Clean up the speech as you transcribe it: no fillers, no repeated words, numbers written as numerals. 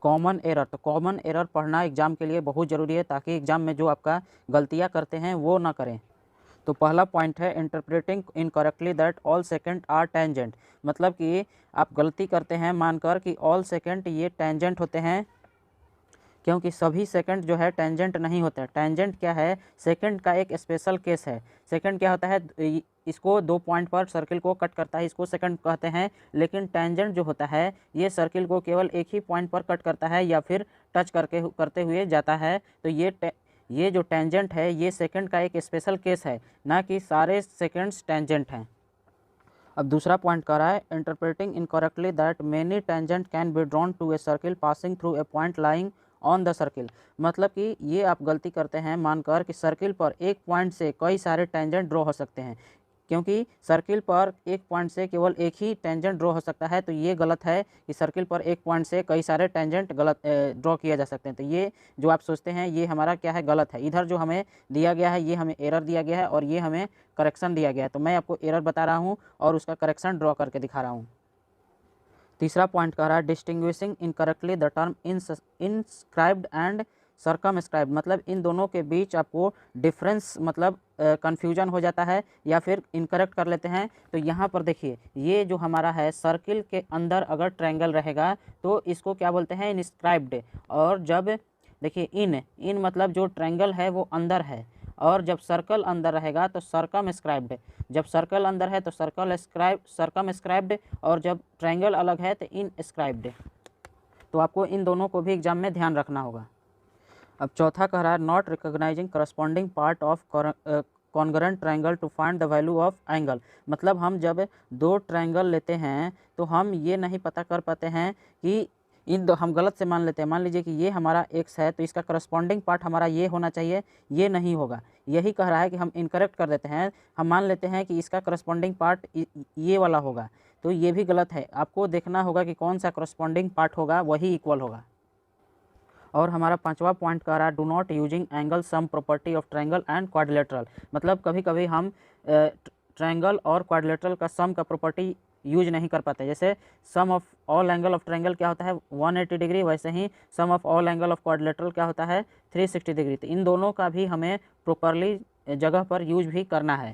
Common error, तो common error पढ़ना exam के लिए बहुत ज़रूरी है ताकि एग्जाम में जो आपका गलतियाँ करते हैं वो ना करें। तो पहला पॉइंट है interpreting incorrectly that all secant are tangent, मतलब कि आप गलती करते हैं मानकर कि ऑल सेकेंड ये टेंजेंट होते हैं, क्योंकि सभी सेकंड जो है टेंजेंट नहीं होते हैं। टेंजेंट क्या है, सेकंड का एक स्पेशल केस है। सेकंड क्या होता है, इसको 2 पॉइंट पर सर्किल को कट करता है, इसको सेकंड कहते हैं। लेकिन टेंजेंट जो होता है ये सर्किल को केवल एक ही पॉइंट पर कट करता है या फिर टच करते हुए जाता है। तो ये जो टेंजेंट है ये सेकंड का एक स्पेशल केस है, ना कि सारे सेकंड्स टेंजेंट हैं। अब दूसरा पॉइंट कह रहा है interpreting incorrectly that many tangent can be drawn to a circle passing through a point lying on the circle, मतलब कि ये आप गलती करते हैं मानकर कि सर्किल पर एक पॉइंट से कई सारे टेंजेंट ड्रॉ हो सकते हैं, क्योंकि सर्किल पर एक पॉइंट से केवल एक ही टेंजेंट ड्रॉ हो सकता है। तो ये गलत है कि सर्किल पर एक पॉइंट से कई सारे टेंजेंट गलत ड्रॉ किया जा सकते हैं। तो ये जो आप सोचते हैं ये हमारा क्या है, गलत है। इधर जो हमें दिया गया है ये हमें एरर दिया गया है और ये हमें करेक्शन दिया गया है। तो मैं आपको एरर बता रहा हूँ और उसका करेक्शन ड्रॉ करके दिखा रहा हूँ। तीसरा पॉइंट कह रहा है distinguishing incorrectly the term inscribed and circumscribed, मतलब इन दोनों के बीच आपको डिफरेंस मतलब कन्फ्यूजन हो जाता है या फिर इनकरेक्ट कर लेते हैं। तो यहाँ पर देखिए ये जो हमारा है सर्किल के अंदर अगर ट्रायंगल रहेगा तो इसको क्या बोलते हैं, इंस्क्राइब्ड। और जब देखिए इन मतलब जो ट्रायंगल है वो अंदर है, और जब सर्कल अंदर रहेगा तो सर्कमस्क्राइब्ड। जब सर्कल अंदर है तो सर्कमस्क्राइब्ड, और जब ट्रायंगल अलग है तो इनस्क्राइब्ड। तो आपको इन दोनों को भी एग्जाम में ध्यान रखना होगा। अब चौथा कह रहा है not recognising corresponding part of congruent triangle to find the value of angle, मतलब हम जब दो ट्रायंगल लेते हैं तो हम ये नहीं पता कर पाते हैं कि हम गलत से मान लेते हैं। मान लीजिए कि ये हमारा x है तो इसका करस्पॉन्डिंग पार्ट हमारा ये होना चाहिए, ये नहीं होगा। यही कह रहा है कि हम इनकरेक्ट कर देते हैं, हम मान लेते हैं कि इसका करस्पॉन्डिंग पार्ट ये वाला होगा, तो ये भी गलत है। आपको देखना होगा कि कौन सा करस्पॉन्डिंग पार्ट होगा वही इक्वल होगा। और हमारा पांचवा पॉइंट कह रहा है do not using angle sum property of triangle and quadrilateral, मतलब कभी कभी हम ट्रायंगल और क्वाड्रिलेटरल का सम का प्रॉपर्टी यूज नहीं कर पाते। जैसे sum of all angle of triangle क्या होता है 180 डिग्री, वैसे ही sum of all angle of quadrilateral क्या होता है 360 डिग्री। तो इन दोनों का भी हमें प्रॉपरली जगह पर यूज भी करना है।